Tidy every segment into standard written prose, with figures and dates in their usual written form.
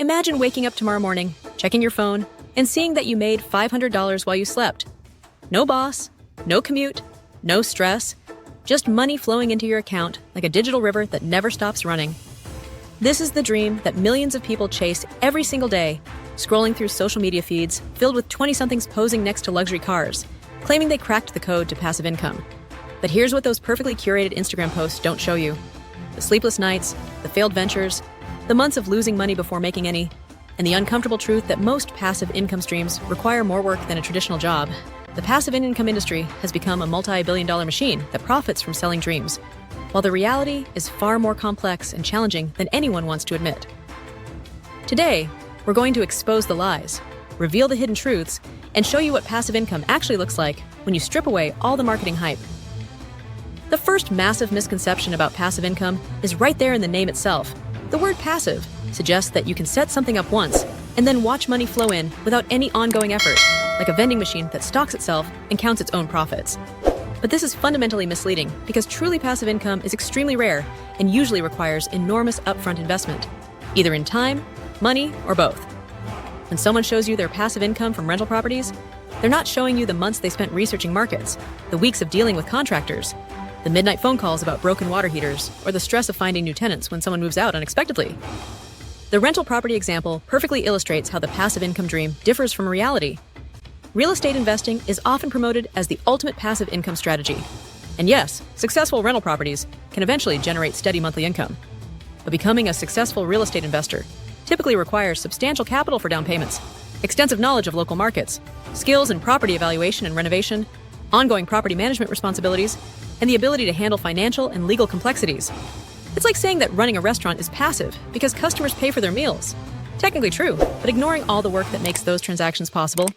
Imagine waking up tomorrow morning, checking your phone, and seeing that you made $500 while you slept. No boss, no commute, no stress, just money flowing into your account like a digital river that never stops running. This is the dream that millions of people chase every single day, scrolling through social media feeds filled with 20-somethings posing next to luxury cars, claiming they cracked the code to passive income. But here's what those perfectly curated Instagram posts don't show you. The sleepless nights, the failed ventures, the months of losing money before making any, and the uncomfortable truth that most passive income streams require more work than a traditional job. The passive income industry has become a multi-billion-dollar machine that profits from selling dreams, while the reality is far more complex and challenging than anyone wants to admit. Today, we're going to expose the lies, reveal the hidden truths, and show you what passive income actually looks like when you strip away all the marketing hype. The first massive misconception about passive income is right there in the name itself. The word passive suggests that you can set something up once and then watch money flow in without any ongoing effort, like a vending machine that stocks itself and counts its own profits. But this is fundamentally misleading because truly passive income is extremely rare and usually requires enormous upfront investment, either in time, money, or both. When someone shows you their passive income from rental properties, they're not showing you the months they spent researching markets, the weeks of dealing with contractors, the midnight phone calls about broken water heaters, or the stress of finding new tenants when someone moves out unexpectedly. The rental property example perfectly illustrates how the passive income dream differs from reality. Real estate investing is often promoted as the ultimate passive income strategy. And yes, successful rental properties can eventually generate steady monthly income. But becoming a successful real estate investor typically requires substantial capital for down payments, extensive knowledge of local markets, skills in property evaluation and renovation, ongoing property management responsibilities, and the ability to handle financial and legal complexities. It's like saying that running a restaurant is passive because customers pay for their meals. Technically true, but ignoring all the work that makes those transactions possible.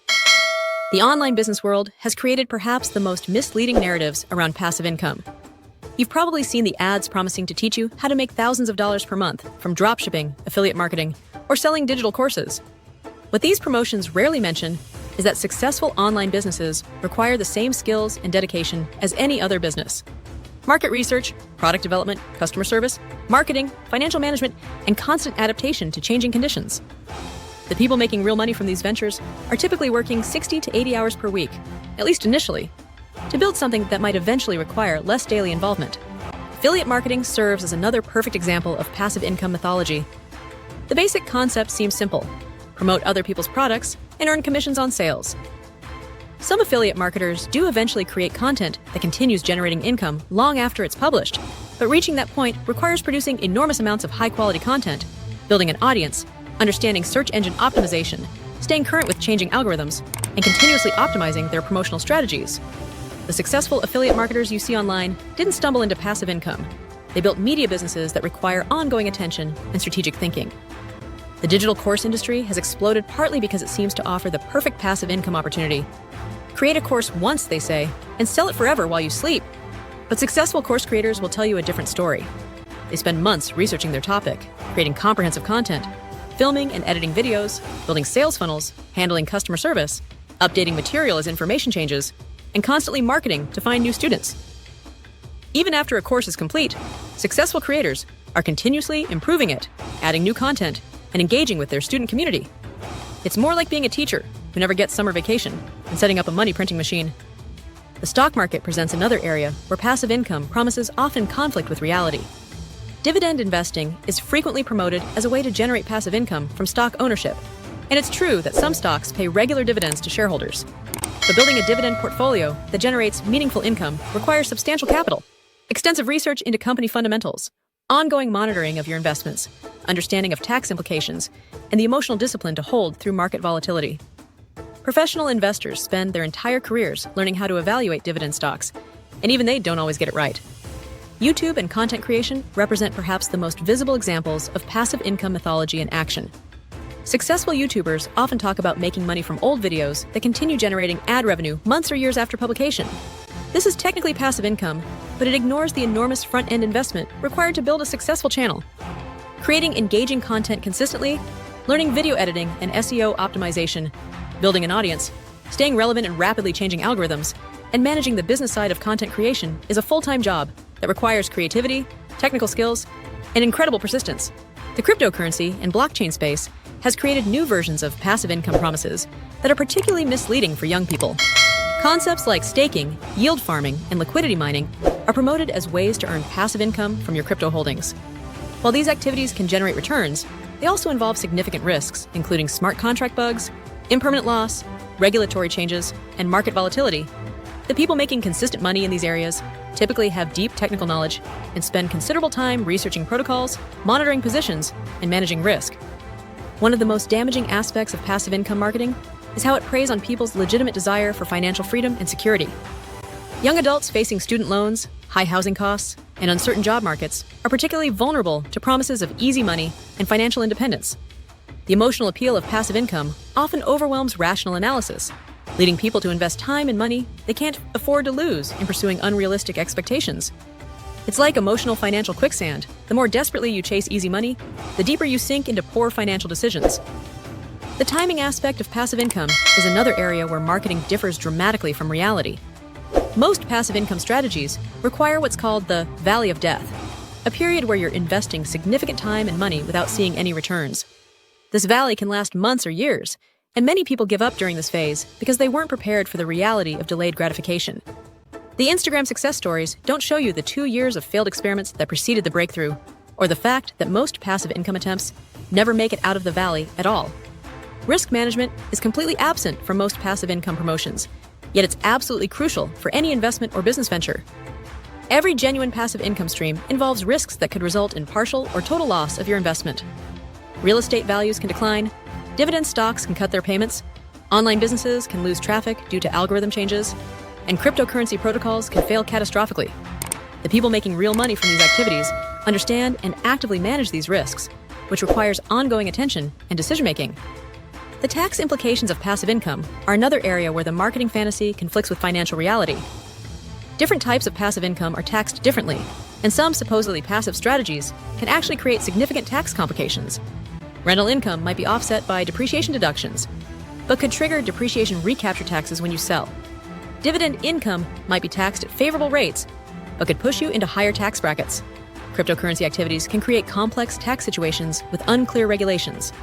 The online business world has created perhaps the most misleading narratives around passive income. You've probably seen the ads promising to teach you how to make thousands of dollars per month from dropshipping, affiliate marketing, or selling digital courses. What these promotions rarely mention is that successful online businesses require the same skills and dedication as any other business. Market research, product development, customer service, marketing, financial management, and constant adaptation to changing conditions. The people making real money from these ventures are typically working 60 to 80 hours per week, at least initially, to build something that might eventually require less daily involvement. Affiliate marketing serves as another perfect example of passive income mythology. The basic concept seems simple: promote other people's products and earn commissions on sales. Some affiliate marketers do eventually create content that continues generating income long after it's published, but reaching that point requires producing enormous amounts of high-quality content, building an audience, understanding search engine optimization, staying current with changing algorithms, and continuously optimizing their promotional strategies. The successful affiliate marketers you see online didn't stumble into passive income. They built media businesses that require ongoing attention and strategic thinking. The digital course industry has exploded partly because it seems to offer the perfect passive income opportunity. Create a course once, they say, and sell it forever while you sleep. But successful course creators will tell you a different story. They spend months researching their topic, creating comprehensive content, filming and editing videos, building sales funnels, handling customer service, updating material as information changes, and constantly marketing to find new students. Even after a course is complete, successful creators are continuously improving it, adding new content, and engaging with their student community. It's more like being a teacher who never gets summer vacation and setting up a money printing machine. The stock market presents another area where passive income promises often conflict with reality. Dividend investing is frequently promoted as a way to generate passive income from stock ownership, and it's true that some stocks pay regular dividends to shareholders. But building a dividend portfolio that generates meaningful income requires substantial capital, extensive research into company fundamentals, ongoing monitoring of your investments, understanding of tax implications, and the emotional discipline to hold through market volatility. Professional investors spend their entire careers learning how to evaluate dividend stocks, and even they don't always get it right. YouTube and content creation represent perhaps the most visible examples of passive income mythology in action. Successful YouTubers often talk about making money from old videos that continue generating ad revenue months or years after publication. This is technically passive income, but it ignores the enormous front-end investment required to build a successful channel. Creating engaging content consistently, learning video editing and SEO optimization, building an audience, staying relevant in rapidly changing algorithms, and managing the business side of content creation is a full-time job that requires creativity, technical skills, and incredible persistence. The cryptocurrency and blockchain space has created new versions of passive income promises that are particularly misleading for young people. Concepts like staking, yield farming, and liquidity mining are promoted as ways to earn passive income from your crypto holdings. While these activities can generate returns, they also involve significant risks, including smart contract bugs, impermanent loss, regulatory changes, and market volatility. The people making consistent money in these areas typically have deep technical knowledge and spend considerable time researching protocols, monitoring positions, and managing risk. One of the most damaging aspects of passive income marketing is how it preys on people's legitimate desire for financial freedom and security. Young adults facing student loans, high housing costs, and uncertain job markets are particularly vulnerable to promises of easy money and financial independence. The emotional appeal of passive income often overwhelms rational analysis, leading people to invest time and money they can't afford to lose in pursuing unrealistic expectations. It's like emotional financial quicksand. The more desperately you chase easy money, the deeper you sink into poor financial decisions. The timing aspect of passive income is another area where marketing differs dramatically from reality. Most passive income strategies require what's called the valley of death, a period where you're investing significant time and money without seeing any returns. This valley can last months or years, and many people give up during this phase because they weren't prepared for the reality of delayed gratification. The Instagram success stories don't show you the 2 years of failed experiments that preceded the breakthrough, or the fact that most passive income attempts never make it out of the valley at all. Risk management is completely absent from most passive income promotions, yet it's absolutely crucial for any investment or business venture. Every genuine passive income stream involves risks that could result in partial or total loss of your investment. Real estate values can decline, dividend stocks can cut their payments, online businesses can lose traffic due to algorithm changes, and cryptocurrency protocols can fail catastrophically. The people making real money from these activities understand and actively manage these risks, which requires ongoing attention and decision-making. The tax implications of passive income are another area where the marketing fantasy conflicts with financial reality. Different types of passive income are taxed differently, and some supposedly passive strategies can actually create significant tax complications. Rental income might be offset by depreciation deductions, but could trigger depreciation recapture taxes when you sell. Dividend income might be taxed at favorable rates, but could push you into higher tax brackets. Cryptocurrency activities can create complex tax situations with unclear regulations.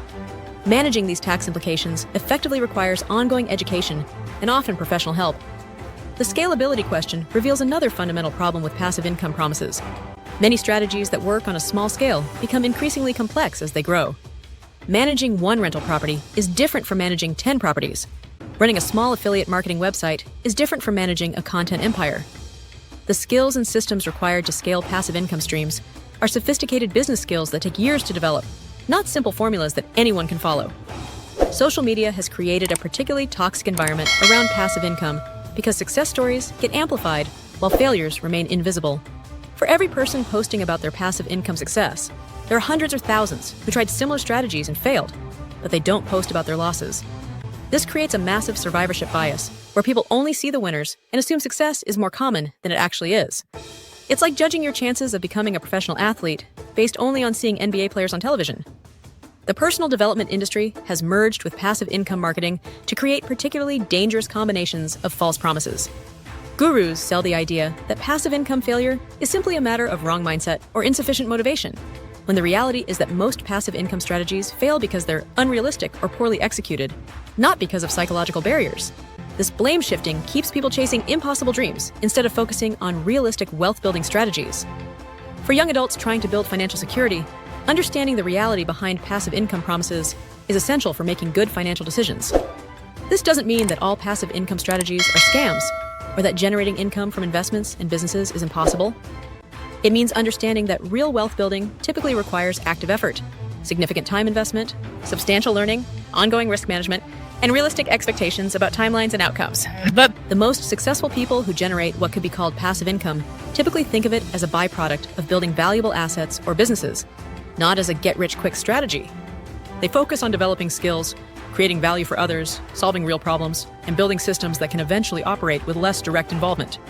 Managing these tax implications effectively requires ongoing education and often professional help. The scalability question reveals another fundamental problem with passive income promises. Many strategies that work on a small scale become increasingly complex as they grow. Managing one rental property is different from managing 10 properties. Running a small affiliate marketing website is different from managing a content empire. The skills and systems required to scale passive income streams are sophisticated business skills that take years to develop, not simple formulas that anyone can follow. Social media has created a particularly toxic environment around passive income because success stories get amplified while failures remain invisible. For every person posting about their passive income success, there are hundreds or thousands who tried similar strategies and failed, but they don't post about their losses. This creates a massive survivorship bias, where people only see the winners and assume success is more common than it actually is. It's like judging your chances of becoming a professional athlete based only on seeing NBA players on television. The personal development industry has merged with passive income marketing to create particularly dangerous combinations of false promises. Gurus sell the idea that passive income failure is simply a matter of wrong mindset or insufficient motivation, when the reality is that most passive income strategies fail because they're unrealistic or poorly executed, not because of psychological barriers. This blame shifting keeps people chasing impossible dreams instead of focusing on realistic wealth-building strategies. For young adults trying to build financial security, understanding the reality behind passive income promises is essential for making good financial decisions. This doesn't mean that all passive income strategies are scams, or that generating income from investments and businesses is impossible. It means understanding that real wealth building typically requires active effort, significant time investment, substantial learning, ongoing risk management, and realistic expectations about timelines and outcomes. But the most successful people who generate what could be called passive income typically think of it as a byproduct of building valuable assets or businesses, not as a get-rich-quick strategy. They focus on developing skills, creating value for others, solving real problems, and building systems that can eventually operate with less direct involvement.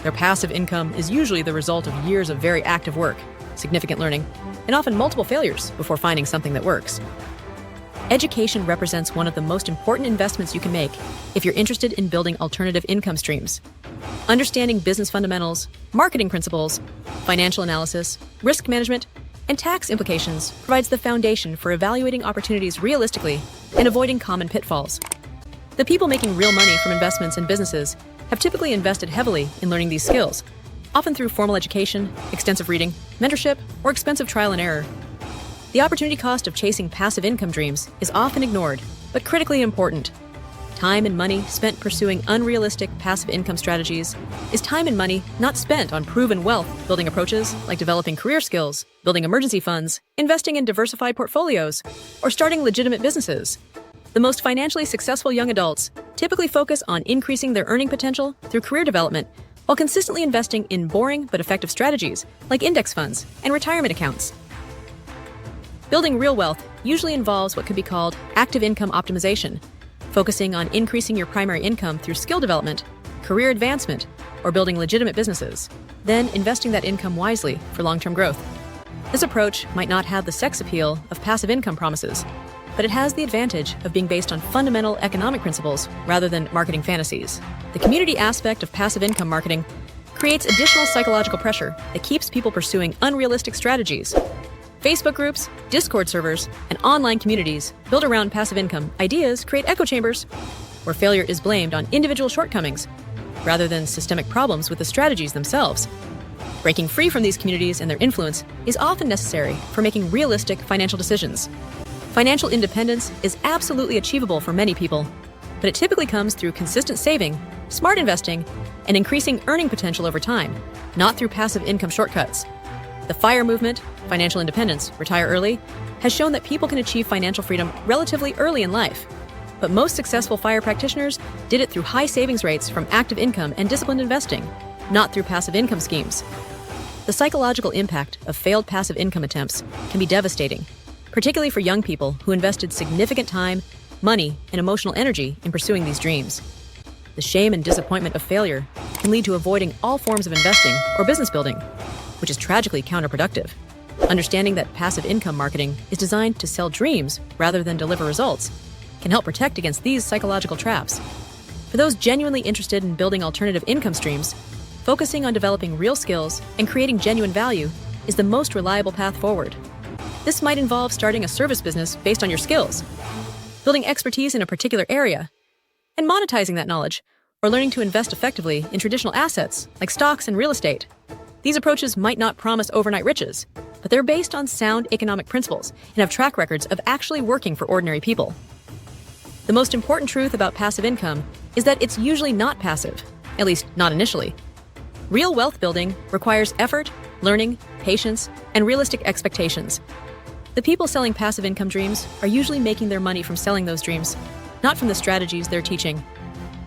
Their passive income is usually the result of years of very active work, significant learning, and often multiple failures before finding something that works. Education represents one of the most important investments you can make if you're interested in building alternative income streams. Understanding business fundamentals, marketing principles, financial analysis, risk management, and tax implications provides the foundation for evaluating opportunities realistically and avoiding common pitfalls. The people making real money from investments and businesses have typically invested heavily in learning these skills, often through formal education, extensive reading, mentorship, or expensive trial and error. The opportunity cost of chasing passive income dreams is often ignored, but critically important. Time and money spent pursuing unrealistic passive income strategies is time and money not spent on proven wealth building approaches like developing career skills, building emergency funds, investing in diversified portfolios, or starting legitimate businesses. The most financially successful young adults typically focus on increasing their earning potential through career development while consistently investing in boring but effective strategies like index funds and retirement accounts. Building real wealth usually involves what could be called active income optimization, focusing on increasing your primary income through skill development, career advancement, or building legitimate businesses, then investing that income wisely for long-term growth. This approach might not have the sex appeal of passive income promises, but it has the advantage of being based on fundamental economic principles rather than marketing fantasies. The community aspect of passive income marketing creates additional psychological pressure that keeps people pursuing unrealistic strategies. Facebook groups, Discord servers, and online communities built around passive income ideas create echo chambers where failure is blamed on individual shortcomings rather than systemic problems with the strategies themselves. Breaking free from these communities and their influence is often necessary for making realistic financial decisions. Financial independence is absolutely achievable for many people, but it typically comes through consistent saving, smart investing, and increasing earning potential over time, not through passive income shortcuts. The FIRE movement, financial independence, retire early, has shown that people can achieve financial freedom relatively early in life. But most successful FIRE practitioners did it through high savings rates from active income and disciplined investing, not through passive income schemes. The psychological impact of failed passive income attempts can be devastating, particularly for young people who invested significant time, money, and emotional energy in pursuing these dreams. The shame and disappointment of failure can lead to avoiding all forms of investing or business building, which is tragically counterproductive. Understanding that passive income marketing is designed to sell dreams rather than deliver results can help protect against these psychological traps. For those genuinely interested in building alternative income streams, focusing on developing real skills and creating genuine value is the most reliable path forward. This might involve starting a service business based on your skills, building expertise in a particular area, and monetizing that knowledge, or learning to invest effectively in traditional assets like stocks and real estate. These approaches might not promise overnight riches, but they're based on sound economic principles and have track records of actually working for ordinary people. The most important truth about passive income is that it's usually not passive, at least not initially. Real wealth building requires effort, learning, patience, and realistic expectations. The people selling passive income dreams are usually making their money from selling those dreams, not from the strategies they're teaching.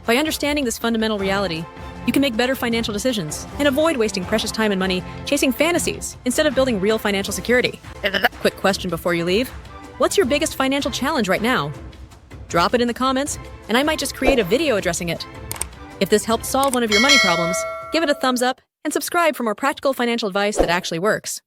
By understanding this fundamental reality, you can make better financial decisions and avoid wasting precious time and money chasing fantasies instead of building real financial security. Quick question before you leave. What's your biggest financial challenge right now? Drop it in the comments, and I might just create a video addressing it. If this helped solve one of your money problems, give it a thumbs up and subscribe for more practical financial advice that actually works.